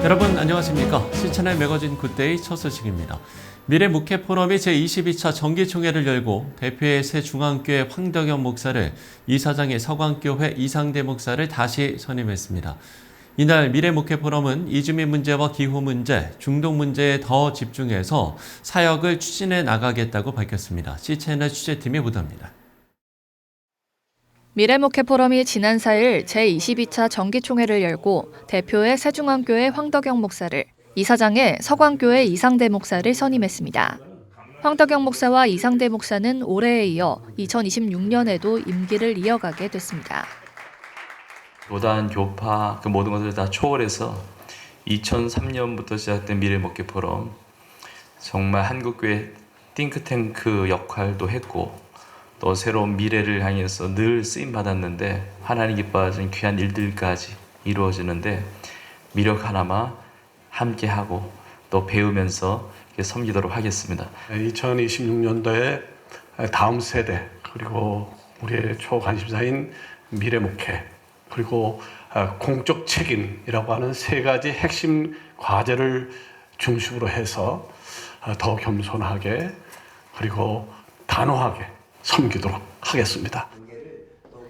여러분 안녕하십니까? 실천의 매거진 굿데이 첫 소식입니다. 미래목회포럼이 제22차 정기총회를 열고 대표의 새 중앙교회 황덕영 목사를, 이사장의 서광교회 이상대 목사를 다시 선임했습니다. 이날 미래목회포럼은 이주민 문제와 기후 문제, 중동 문제에 더 집중해서 사역을 추진해 나가겠다고 밝혔습니다. C채널 취재팀이 보도합니다. 미래목회포럼이 지난 4일 제22차 정기총회를 열고 대표의 새중앙교회 황덕영 목사를, 이사장의 서광교회 이상대 목사를 선임했습니다. 황덕영 목사와 이상대 목사는 올해에 이어 2026년에도 임기를 이어가게 됐습니다. 교단, 교파, 그 모든 것을 다 초월해서 2003년부터 시작된 미래목회포럼, 정말 한국교회 띵크탱크 역할도 했고 또 새로운 미래를 향해서 늘 쓰임받았는데 하나님 기뻐하시는 귀한 일들까지 이루어지는데 미력 하나만 함께하고 또 배우면서 섬기도록 하겠습니다. 2026년도에 다음 세대, 그리고 우리의 초관심사인 미래목회, 그리고 공적 책임이라고 하는 세 가지 핵심 과제를 중심으로 해서 더 겸손하게 그리고 단호하게 섬기도록 하겠습니다.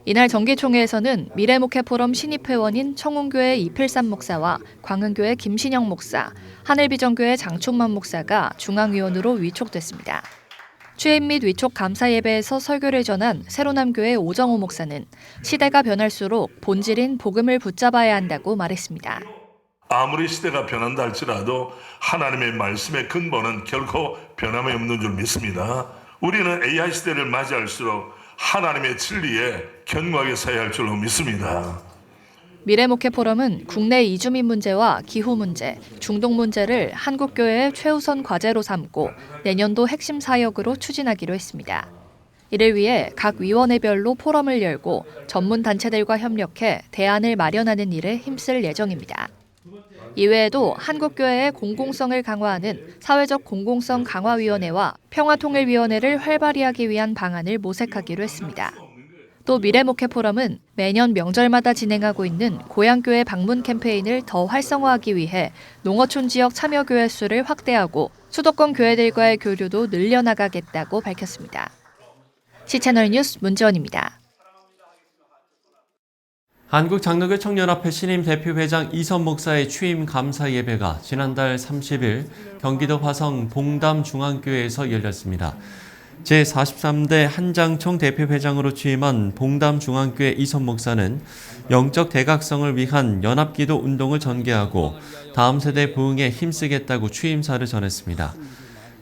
이날 정기총회에서는 미래목회포럼 신입회원인 청운교회 이필삼 목사와 광흥교회 김신영 목사, 하늘비전교회 장충만 목사가 중앙위원으로 위촉됐습니다. 취임 및 위촉 감사 예배에서 설교를 전한 새로남교회 오정호 목사는 시대가 변할수록 본질인 복음을 붙잡아야 한다고 말했습니다. 아무리 시대가 변한다 할지라도 하나님의 말씀의 근본은 결코 변함이 없는 줄 믿습니다. 우리는 AI 시대를 맞이할수록 하나님의 진리에 견고하게 서야 할 줄로 믿습니다. 미래목회포럼은 국내 이주민 문제와 기후 문제, 중동 문제를 한국교회의 최우선 과제로 삼고 내년도 핵심 사역으로 추진하기로 했습니다. 이를 위해 각 위원회별로 포럼을 열고 전문 단체들과 협력해 대안을 마련하는 일에 힘쓸 예정입니다. 이외에도 한국교회의 공공성을 강화하는 사회적 공공성 강화위원회와 평화통일위원회를 활발히 하기 위한 방안을 모색하기로 했습니다. 또 미래목회포럼은 매년 명절마다 진행하고 있는 고향교회 방문 캠페인을 더 활성화하기 위해 농어촌 지역 참여교회 수를 확대하고 수도권 교회들과의 교류도 늘려나가겠다고 밝혔습니다. C채널 뉴스 문지원입니다. 한국장로교 청년합회 신임 대표회장 이선 목사의 취임 감사 예배가 지난달 30일 경기도 화성 봉담 중앙교회에서 열렸습니다. 제43대 한장총 대표회장으로 취임한 봉담 중앙교회 이선 목사는 영적 대각성을 위한 연합기도 운동을 전개하고 다음 세대 부흥에 힘쓰겠다고 취임사를 전했습니다.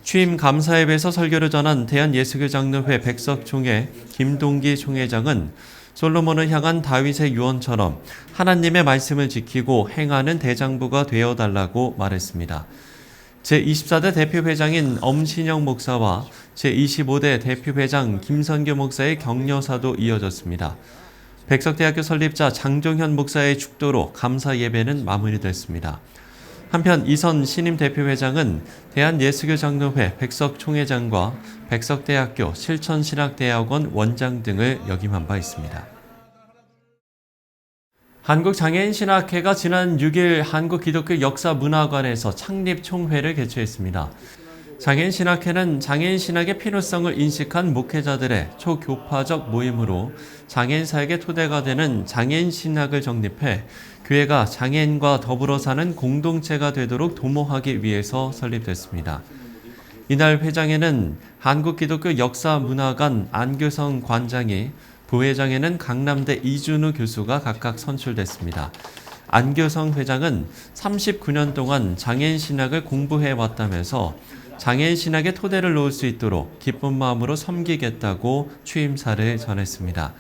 취임 감사 예배에서 설교를 전한 대한예수교장로회 백석총회 김동기 총회장은 솔로몬을 향한 다윗의 유언처럼 하나님의 말씀을 지키고 행하는 대장부가 되어달라고 말했습니다. 제24대 대표회장인 엄신영 목사와 제25대 대표회장 김선교 목사의 격려사도 이어졌습니다. 백석대학교 설립자 장종현 목사의 축도로 감사 예배는 마무리됐습니다. 한편 이선 신임 대표회장은 대한예수교장로회 백석총회장과 백석대학교 실천신학대학원 원장 등을 역임한 바 있습니다. 한국장애인신학회가 지난 6일 한국기독교 역사문화관에서 창립총회를 개최했습니다. 장애인신학회는 장애인신학의 필요성을 인식한 목회자들의 초교파적 모임으로 장애인 사역의 토대가 되는 장애인신학을 정립해 교회가 장애인과 더불어 사는 공동체가 되도록 도모하기 위해서 설립됐습니다. 이날 회장에는 한국기독교 역사문화관 안교성 관장이, 부회장에는 강남대 이준우 교수가 각각 선출됐습니다. 안교성 회장은 39년 동안 장애인 신학을 공부해 왔다면서 장애인 신학의 토대를 놓을 수 있도록 기쁜 마음으로 섬기겠다고 취임사를 전했습니다.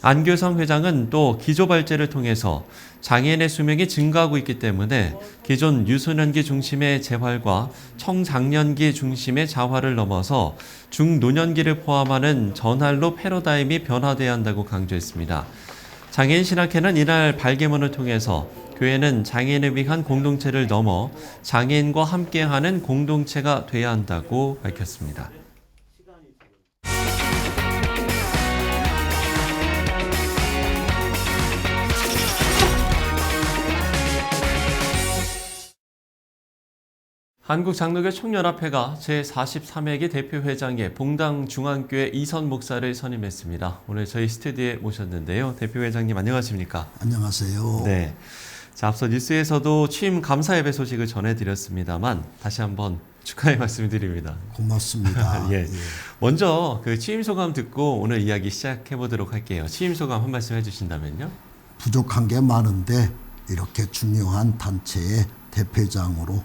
안교성 회장은 또 기조발제를 통해서 장애인의 수명이 증가하고 있기 때문에 기존 유소년기 중심의 재활과 청장년기 중심의 자활을 넘어서 중노년기를 포함하는 전할로 패러다임이 변화돼야 한다고 강조했습니다. 장애인 신학회는 이날 발기문을 통해서 교회는 장애인을 위한 공동체를 넘어 장애인과 함께하는 공동체가 돼야 한다고 밝혔습니다. 한국장로교 총연합회가 제43회기 대표회장에 봉당 중앙교회 이선 목사를 선임했습니다. 오늘 저희 스튜디오에 모셨는데요. 대표회장님 안녕하십니까? 안녕하세요. 네. 자, 앞서 뉴스에서도 취임 감사 예배 소식을 전해드렸습니다만 다시 한번 축하의 말씀드립니다. 고맙습니다. 예. 먼저 그 취임 소감 듣고 오늘 이야기 시작해 보도록 할게요. 취임 소감 한 말씀 해주신다면요. 부족한 게 많은데 이렇게 중요한 단체의 대표장으로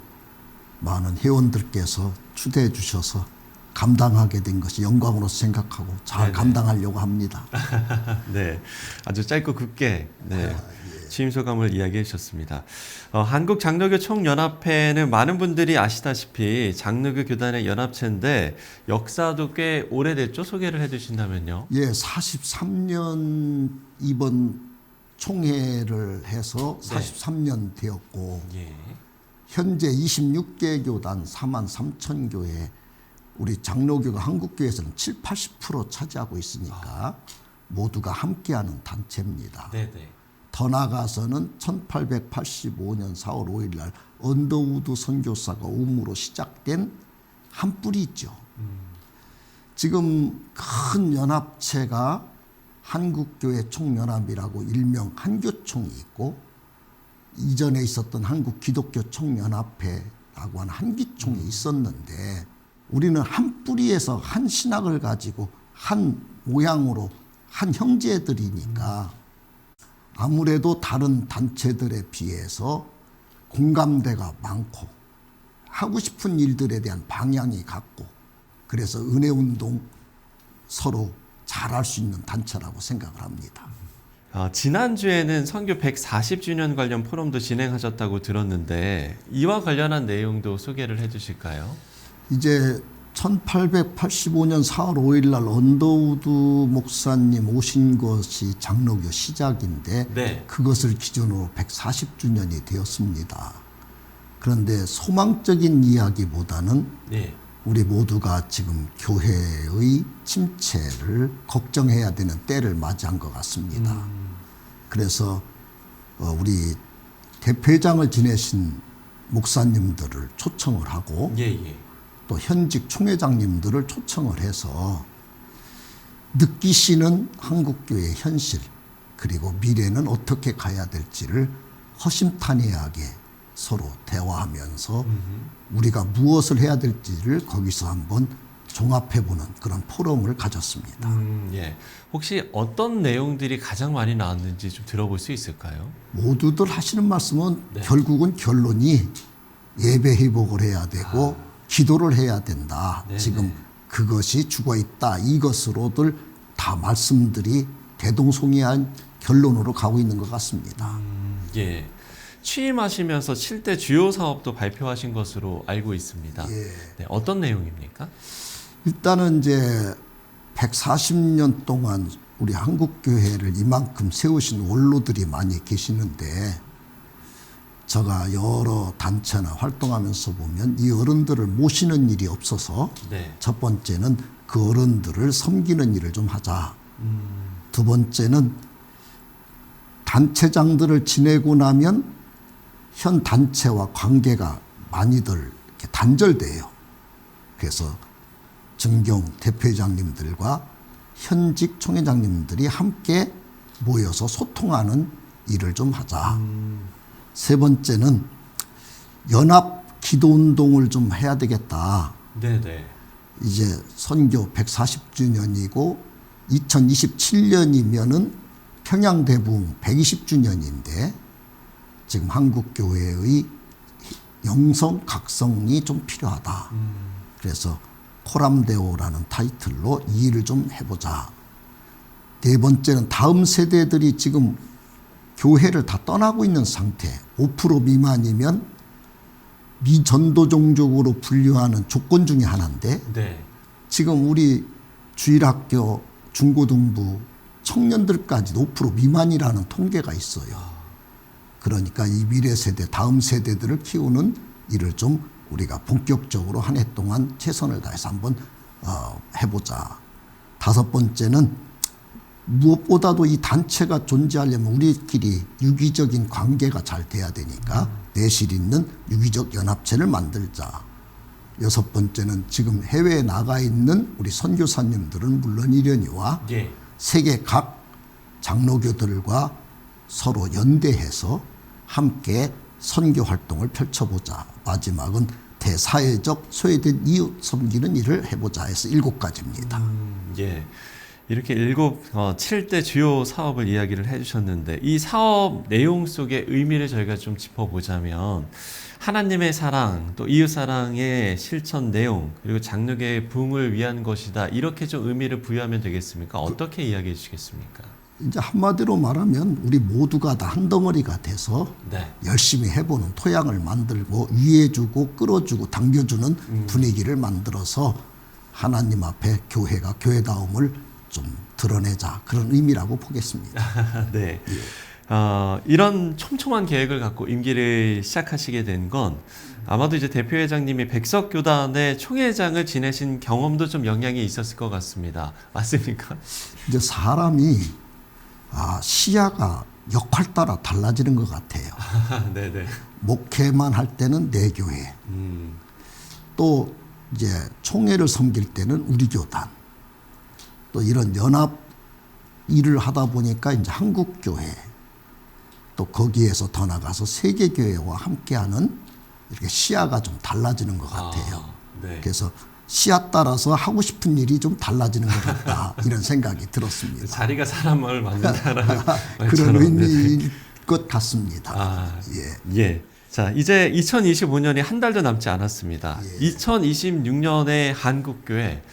많은 회원들께서 추대해 주셔서 감당하게 된 것이 영광으로 생각하고 잘 네네. 감당하려고 합니다. 네, 아주 짧고 굵게 취임 소감을 이야기해 주셨습니다. 한국장로교 총연합회는 많은 분들이 아시다시피 장로교 교단의 연합체인데 역사도 꽤 오래됐죠? 소개를 해주신다면요. 예, 43년 이번 총회를 해서 43년 되었고 예. 현재 26개 교단 43,000교회 우리 장로교가 한국교회에서는 7, 80% 차지하고 있으니까 모두가 함께하는 단체입니다. 네네. 더 나아가서는 1885년 4월 5일 날 언더우드 선교사가 옴으로 시작된 한 뿌리죠. 지금 큰 연합체가 한국교회 총연합이라고 일명 한교총이 있고 이전에 있었던 한국기독교 총연합회라고 하는 한기총이 있었는데 우리는 한 뿌리에서 한 신학을 가지고 한 모양으로 한 형제들이니까 아무래도 다른 단체들에 비해서 공감대가 많고 하고 싶은 일들에 대한 방향이 같고 그래서 은혜운동 서로 잘할 수 있는 단체라고 생각을 합니다. 지난주에는 선교 140주년 관련 포럼도 진행하셨다고 들었는데 이와 관련한 내용도 소개를 해주실까요? 이제 1885년 4월 5일 날 언더우드 목사님 오신 것이 장로교 시작인데 네. 그것을 기준으로 140주년이 되었습니다. 그런데 소망적인 이야기보다는 네. 우리 모두가 지금 교회의 침체를 걱정해야 되는 때를 맞이한 것 같습니다. 그래서 우리 대표회장을 지내신 목사님들을 초청을 하고 또 현직 총회장님들을 초청을 해서 느끼시는 한국교회의 현실 그리고 미래는 어떻게 가야 될지를 허심탄회하게 서로 대화하면서 우리가 무엇을 해야 될지를 거기서 한번 종합해보는 그런 포럼을 가졌습니다. 예. 혹시 어떤 내용들이 가장 많이 나왔는지 좀 들어볼 수 있을까요? 모두들 하시는 말씀은 결국은 결론이 예배 회복을 해야 되고 기도를 해야 된다. 네네. 지금 그것이 죽어있다. 이것으로들 다 말씀들이 대동소이한 결론으로 가고 있는 것 같습니다. 예. 취임하시면서 7대 주요 사업도 발표하신 것으로 알고 있습니다. 예. 네, 어떤 내용입니까? 일단은 이제 140년 동안 우리 한국교회를 이만큼 세우신 원로들이 많이 계시는데 제가 여러 단체나 활동하면서 보면 이 어른들을 모시는 일이 없어서 네. 첫 번째는 그 어른들을 섬기는 일을 좀 하자. 두 번째는 단체장들을 지내고 나면 현 단체와 관계가 많이들 이렇게 단절돼요. 그래서 정경 대표회장님들과 현직 총회장님들이 함께 모여서 소통하는 일을 좀 하자. 세 번째는 연합 기도운동을 좀 해야 되겠다. 네네. 이제 선교 140주년이고 2027년이면은 평양대부흥 120주년인데 지금 한국교회의 영성 각성이 좀 필요하다. 그래서 코람데오라는 타이틀로 이 일을 좀 해보자. 네 번째는 다음 세대들이 지금 교회를 다 떠나고 있는 상태. 5% 미만이면 미전도 종족으로 분류하는 조건 중에 하나인데 네. 지금 우리 주일학교 중고등부 청년들까지도 5% 미만이라는 통계가 있어요. 그러니까 이 미래 세대, 다음 세대들을 키우는 일을 좀 우리가 본격적으로 한 해 동안 최선을 다해서 한번 해보자. 다섯 번째는 무엇보다도 이 단체가 존재하려면 우리끼리 유기적인 관계가 잘 돼야 되니까 내실 있는 유기적 연합체를 만들자. 6번째는 지금 해외에 나가 있는 우리 선교사님들은 물론이려니와 예. 세계 각 장로교들과 서로 연대해서 함께 선교 활동을 펼쳐보자. 마지막은 대사회적 소외된 이웃 섬기는 일을 해보자 해서 7가지입니다. 예. 이렇게 7대 주요 사업을 이야기를 해주셨는데 이 사업 내용 속의 의미를 저희가 좀 짚어보자면 하나님의 사랑, 또 이웃 사랑의 실천 내용, 그리고 장로교의 부흥을 위한 것이다. 이렇게 좀 의미를 부여하면 되겠습니까? 어떻게 이야기해 주시겠습니까? 이제 한마디로 말하면 우리 모두가 다 한 덩어리가 돼서 네. 열심히 해보는 토양을 만들고 위해주고 끌어주고 당겨주는 분위기를 만들어서 하나님 앞에 교회가 교회다움을 좀 드러내자, 그런 의미라고 보겠습니다. 네. 이런 촘촘한 계획을 갖고 임기를 시작하시게 된 건 아마도 이제 대표회장님이 백석교단의 총회장을 지내신 경험도 좀 영향이 있었을 것 같습니다. 맞습니까? 이제 사람이 시야가 역할 따라 달라지는 것 같아요. 네네. 목회만 할 때는 내 교회, 또 이제 총회를 섬길 때는 우리 교단, 또 이런 연합 일을 하다 보니까 이제 한국교회, 또 거기에서 더 나가서 세계교회와 함께하는 이렇게 시야가 좀 달라지는 것 같아요. 네. 그래서 시야 따라서 하고 싶은 일이 좀 달라지는 것 같다, 이런 생각이 들었습니다. 자리가 사람을 만든다라는 그런 말처럼. 의미일 것 같습니다. 예. 예. 자, 이제 2025년이 한 달도 남지 않았습니다. 예. 2026년의 한국교회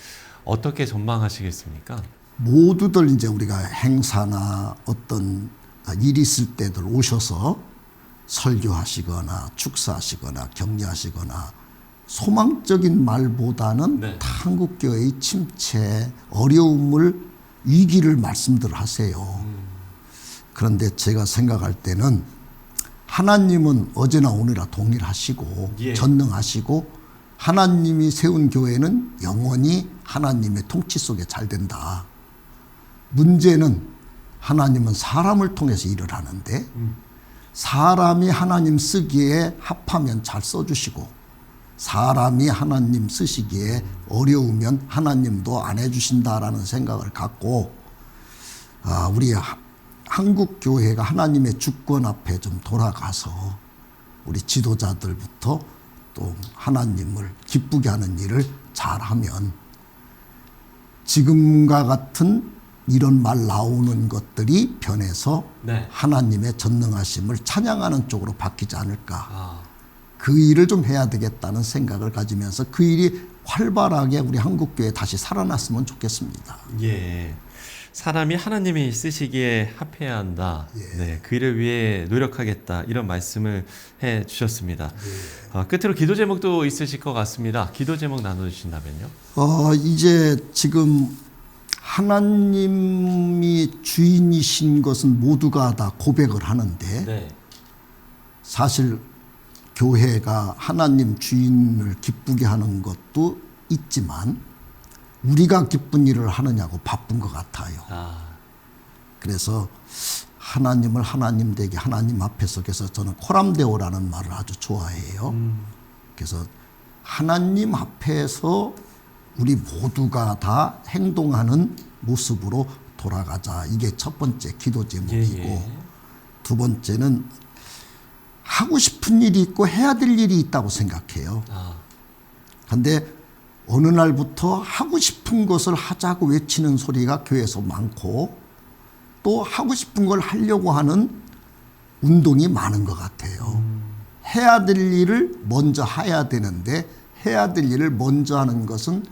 어떻게 전망하시겠습니까? 모두들 이제 우리가 행사나 어떤 일이 있을 때들 오셔서 설교하시거나 축사하시거나 격려하시거나 소망적인 말보다는 네. 다 한국교회의 침체, 어려움을, 위기를 말씀들 하세요. 그런데 제가 생각할 때는 하나님은 어제나 오늘이나 동일하시고 예. 전능하시고 하나님이 세운 교회는 영원히 하나님의 통치 속에 잘 된다. 문제는 하나님은 사람을 통해서 일을 하는데 사람이 하나님 쓰기에 합하면 잘 써주시고 사람이 하나님 쓰시기에 어려우면 하나님도 안 해주신다라는 생각을 갖고 우리 한국 교회가 하나님의 주권 앞에 좀 돌아가서 우리 지도자들부터 또 하나님을 기쁘게 하는 일을 잘하면 지금과 같은 이런 말 나오는 것들이 변해서 네. 하나님의 전능하심을 찬양하는 쪽으로 바뀌지 않을까. 아, 그 일을 좀 해야 되겠다는 생각을 가지면서 그 일이 활발하게 우리 한국교회에 다시 살아났으면 좋겠습니다. 예. 사람이 하나님이 쓰시기에 합해야 한다. 예. 네, 그 일을 위해 노력하겠다. 이런 말씀을 해 주셨습니다. 끝으로 기도 제목도 있으실 것 같습니다. 기도 제목 나눠주신다면요? 이제 지금 하나님이 주인이신 것은 모두가 다 고백을 하는데 네. 사실 교회가 하나님 주인을 기쁘게 하는 것도 있지만 우리가 기쁜 일을 하느냐고 바쁜 것 같아요. 그래서 하나님을 하나님 되게 하나님 앞에 서서 저는 코람데오라는 말을 아주 좋아해요. 그래서 하나님 앞에서 우리 모두가 다 행동하는 모습으로 돌아가자. 이게 첫 번째 기도 제목이고 예. 두 번째는 하고 싶은 일이 있고 해야 될 일이 있다고 생각해요. 그런데 어느 날부터 하고 싶은 것을 하자고 외치는 소리가 교회에서 많고 또 하고 싶은 걸 하려고 하는 운동이 많은 것 같아요. 해야 될 일을 먼저 해야 되는데 해야 될 일을 먼저 하는 것은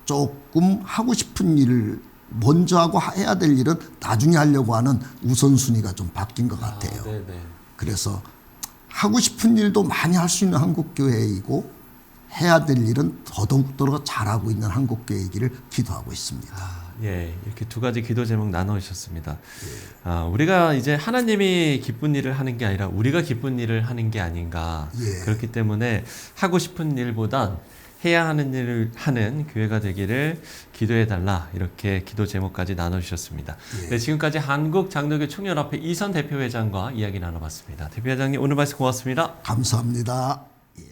조금 하고 싶은 일을 먼저 하고 해야 될 일은 나중에 하려고 하는 우선순위가 좀 바뀐 것 같아요. 네네. 그래서 하고 싶은 일도 많이 할 수 있는 한국교회이고 해야 될 일은 더더욱더 잘하고 있는 한국교회이기를 기도하고 있습니다. 예, 이렇게 두 가지 기도 제목 나누셨습니다. 우리가 이제 하나님이 기쁜 일을 하는 게 아니라 우리가 기쁜 일을 하는 게 아닌가. 예. 그렇기 때문에 하고 싶은 일보단 해야 하는 일을 하는 교회가 되기를 기도해달라. 이렇게 기도 제목까지 나눠주셨습니다. 예. 네, 지금까지 한국장로교 총연합회 이선 대표회장과 이야기 나눠봤습니다. 대표회장님 오늘 말씀 고맙습니다. 감사합니다. 예.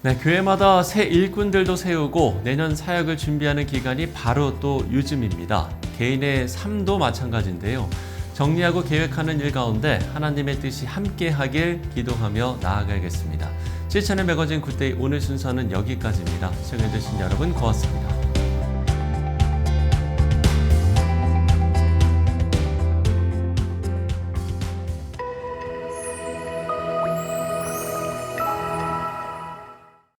네, 교회마다 새 일꾼들도 세우고 내년 사역을 준비하는 기간이 바로 또 요즘입니다. 개인의 삶도 마찬가지인데요. 정리하고 계획하는 일 가운데 하나님의 뜻이 함께하길 기도하며 나아가야겠습니다. 실천의 매거진 굿데이 오늘 순서는 여기까지입니다. 시청해주신 여러분 고맙습니다.